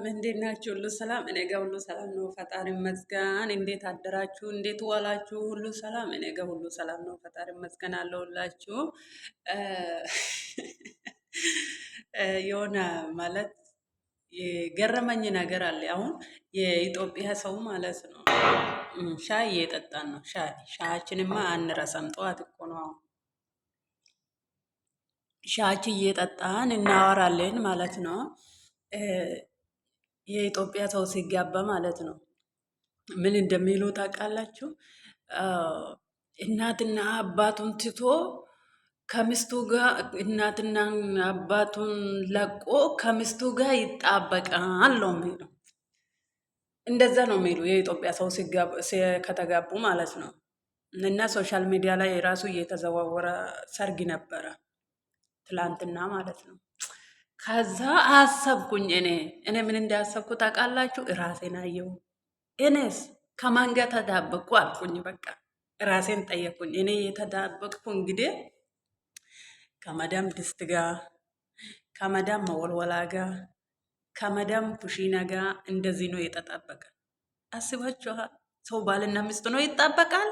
እንዴት ናችሁ? ሁሉ ሰላም? እኔ ጋር ሁሉ ሰላም ነው፣ ፈጣሪ ይመስገን። እንዴት አደራችሁ? እንዴት ዋላችሁ? ሁሉ ሰላም? እኔ ጋር ሁሉ ሰላም ነው፣ ፈጣሪ ይመስገን አለሁላችሁ። እ፣ የሆነ ማለት የገረመኝ ነገር አለ። አሁን የኢትዮጵያ ሰው ማለት ነው ሻይ እየጠጣን ነው። ሻያችንማ አንረሳም። ጠዋት እኮ ነው አሁን ሻያችን እየጠጣን እናወራለን ማለት ነው። የኢትዮጵያ ሰው ሲጋባ ማለት ነው ምን እንደሚሉ ታውቃላችሁ? አ፣ እናትና አባቱን ትቶ ከሚስቱ ጋር እናትና አባቱን ለቆ ከሚስቱ ጋር ይጣበቃል ነው የሚሉ። እንደዛ ነው የሚሉ የኢትዮጵያ ሰው ከተጋቡ ማለት ነው። እና ሶሻል ሚዲያ ላይ የራሱ እየተዘዋወረ ሰርግ ነበረ ትላንትና ማለት ነው። ከዛ አሰብኩኝ እኔ ምን እንዳሰብኩ ታውቃላችሁ? ራሴን አየሁ። እኔስ ከማን ጋር ተዳበቅኩ አልኩኝ። በቃ ራሴን ጠየቅኩኝ። እኔ የተዳበቅኩ እንግዲህ ከመዳም ድስት ጋር፣ ከመዳም መወልወላ ጋር፣ ከመዳም ኩሽና ጋር እንደዚህ ነው የተጣበቀ። አስባችኋል? ሰው ባልና ሚስት ነው ይጣበቃል።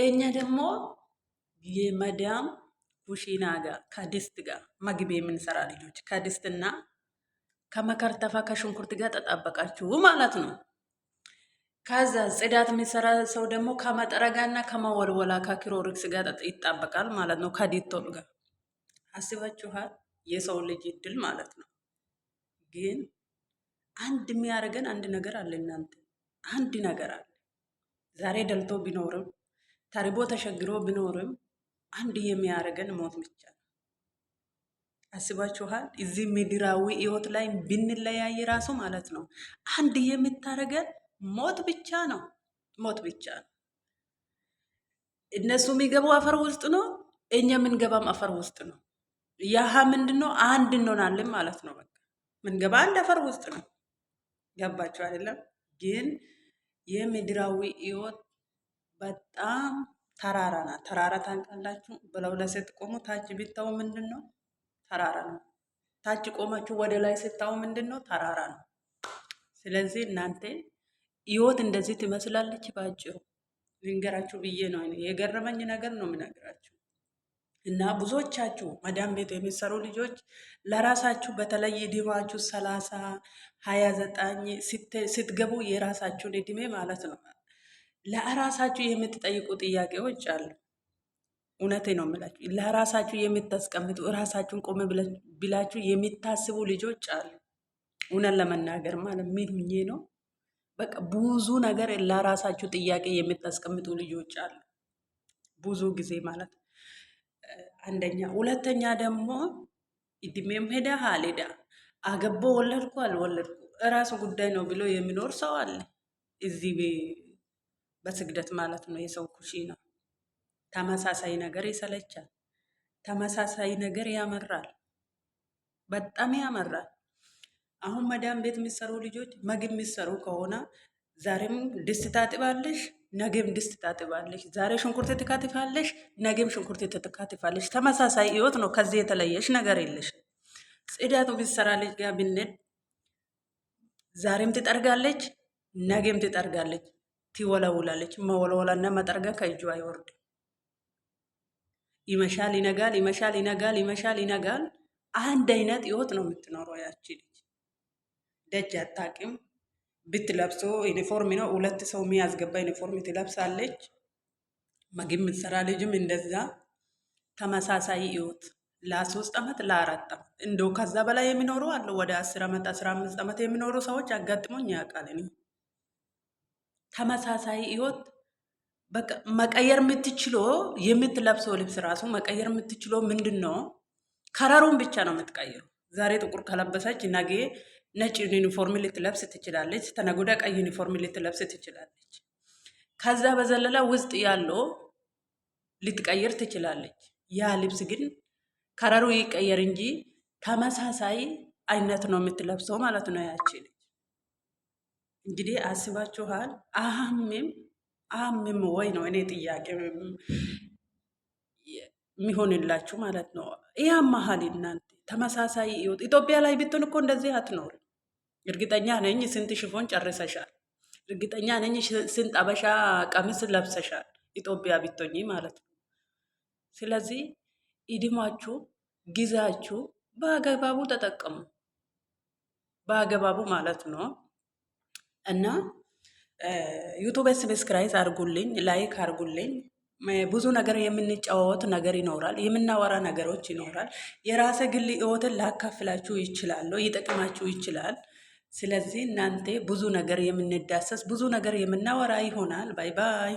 እኛ ደግሞ የመዳም ኩሽና ጋር ከድስት ጋር ምግብ የምንሰራ ልጆች ከድስትና ከመከርተፋ ከሽንኩርት ጋር ተጣበቃችሁ ማለት ነው። ከዛ ጽዳት የሚሰራ ሰው ደግሞ ከመጠረጋና ከመወልወላ ከክሮሪክስ ጋር ይጣበቃል ማለት ነው። ከዲቶል ጋር አስባችኋል? የሰው ልጅ እድል ማለት ነው። ግን አንድ የሚያደርገን አንድ ነገር አለ እናንተ፣ አንድ ነገር አለ። ዛሬ ደልቶ ቢኖርም ተርቦ ተሸግሮ ቢኖርም አንድ የሚያደርገን ሞት ብቻ ነው። አስባችኋል? እዚህ ምድራዊ ህይወት ላይ ብንለያይ ራሱ ማለት ነው አንድ የምታደርገን ሞት ብቻ ነው። ሞት ብቻ ነው። እነሱ የሚገቡ አፈር ውስጥ ነው፣ እኛ የምንገባም አፈር ውስጥ ነው። ያህ ምንድን ነው? አንድ እንሆናለን ማለት ነው። በቃ ምንገባ አንድ አፈር ውስጥ ነው። ገባችሁ አይደለም? ግን የምድራዊ ህይወት በጣም ተራራ ናት። ተራራ ታንቃላችሁ? በላዩ ላይ ስትቆሙ ታች ቢታው ምንድን ነው? ተራራ ነው። ታች ቆማችሁ ወደ ላይ ስታው ምንድን ነው? ተራራ ነው። ስለዚህ እናንተ ህይወት እንደዚህ ትመስላለች። ባጭሩ ልንገራችሁ ብዬ ነው። የገረመኝ ነገር ነው የምነግራችሁ። እና ብዙዎቻችሁ መዳም ቤት የሚሰሩ ልጆች ለራሳችሁ በተለይ እድሜያችሁ 30 29 ስትገቡ የራሳችሁን እድሜ ማለት ነው ለራሳችሁ የምትጠይቁ ጥያቄዎች አሉ። እውነቴ ነው የምላችሁ። ለራሳችሁ የምታስቀምጡ ራሳችሁን ቆም ብላችሁ የሚታስቡ ልጆች አሉ። እውነት ለመናገር ማለት ምን ሁኜ ነው በቃ ብዙ ነገር ለራሳችሁ ጥያቄ የምታስቀምጡ ልጆች አሉ። ብዙ ጊዜ ማለት አንደኛ፣ ሁለተኛ ደግሞ እድሜም ሄዳ አልሄዳ አገቦ ወለድኩ አልወለድኩ እራሱ ጉዳይ ነው ብሎ የሚኖር ሰው አለ። እዚህ በስግደት ማለት ነው። የሰው ኩሽና ተመሳሳይ ነገር ይሰለቻል። ተመሳሳይ ነገር ያመራል፣ በጣም ያመራል። አሁን መዳም ቤት የሚሰሩ ልጆች ምግብ የሚሰሩ ከሆነ ዛሬም ድስት ታጥባለሽ፣ ነገም ድስት ታጥባለሽ። ዛሬ ሽንኩርት ትካትፋለሽ፣ ነገም ሽንኩርት ትካትፋለሽ። ተመሳሳይ ህይወት ነው። ከዚህ የተለየሽ ነገር የለሽ። ጽዳቱ ቢሰራ ልጅ ጋር ብንል ዛሬም ትጠርጋለች፣ ነገም ትጠርጋለች፣ ትወለውላለች። መወለወላና መጠርጋ ከእጁ አይወርድም። ይመሻል ይነጋል፣ ይመሻል ይነጋል፣ ይመሻል ይነጋል። አንድ አይነት ህይወት ነው የምትኖረው ያቺ ልጅ። ደጅ አታውቅም። ብትለብሶ ዩኒፎርም ነው፣ ሁለት ሰው የሚያስገባ ዩኒፎርም ትለብሳለች። ምግብ የምትሰራ ልጅም እንደዛ ተመሳሳይ ህይወት ለ3 ዓመት ለ4 ዓመት እንደው ከዛ በላይ የሚኖሩ አሉ። ወደ 10 ዓመት 15 ዓመት የሚኖሩ ሰዎች አጋጥሞኝ ያውቃል። ተመሳሳይ ህይወት በቃ መቀየር የምትችለው የምትለብሰው ልብስ ራሱ መቀየር የምትችለው ምንድን ነው? ከረሩን ብቻ ነው የምትቀይረው። ዛሬ ጥቁር ከለበሰች ነገ ነጭ ዩኒፎርም ልትለብስ ትችላለች። ተነገ ወዲያ ቀይ ዩኒፎርም ልትለብስ ትችላለች። ከዛ በዘለላ ውስጥ ያለው ልትቀይር ትችላለች። ያ ልብስ ግን ከረሩ ይቀየር እንጂ ተመሳሳይ አይነት ነው የምትለብሰው ማለት ነው ያቺ ልጅ። እንግዲህ አስባችኋል? አህምም ወይ ነው እኔ ጥያቄ የሚሆንላችሁ ማለት ነው። ያ መሀል እናንተ ተመሳሳይ ህይወት ኢትዮጵያ ላይ ብትሆን እኮ እንደዚህ አትኖር። እርግጠኛ ነኝ ስንት ሽፎን ጨርሰሻል። እርግጠኛ ነኝ ስንት አበሻ ቀሚስ ለብሰሻል። ኢትዮጵያ ብትሆኚ ማለት ነው። ስለዚህ ኢድማችሁ ጊዜያችሁ በአገባቡ ተጠቀሙ። በአገባቡ ማለት ነው። እና ዩቱብ ሰብስክራይብ አድርጉልኝ፣ ላይክ አድርጉልኝ። ብዙ ነገር የምንጫወት ነገር ይኖራል፣ የምናወራ ነገሮች ይኖራል። የራሴ ግል ህይወትን ላካፍላችሁ ይችላለሁ፣ ይጠቅማችሁ ይችላል። ስለዚህ እናንተ ብዙ ነገር የምንዳሰስ ብዙ ነገር የምናወራ ይሆናል። ባይ ባይ።